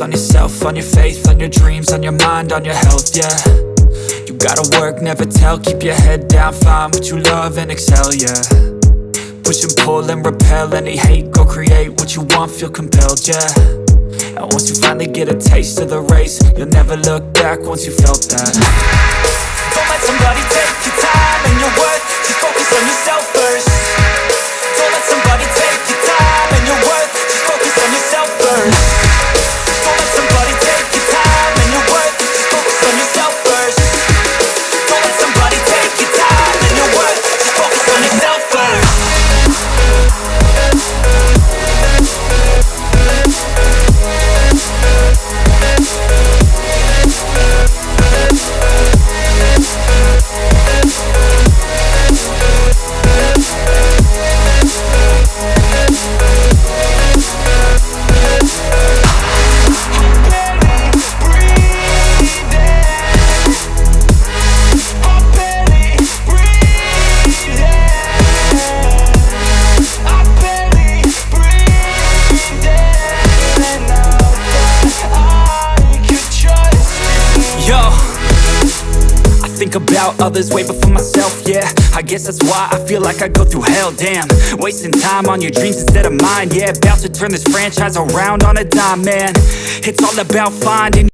focus on yourself, on your faith, on your dreams, on your mind, on your health, yeah. You gotta work, never tell, keep your head down, find what you love and excel, yeah. Push and pull and repel any hate, go create what you want, feel compelled, yeah. And once you finally get a taste of the race, you'll never look back once you felt that. Don't let somebody take your time and your worth, just focus on yourself first. Don't let somebody take your time and your worth, just focus on yourself first. Don't let somebody take your time and your worth, just focus on yourself first. Don't let somebody take your time and your worth, just focus on yourself first. Think about others way before myself, yeah. I guess that's why I feel like I go through hell, damn. Wasting time on your dreams instead of mine, yeah. About to turn this franchise around on a dime, man. It's all about finding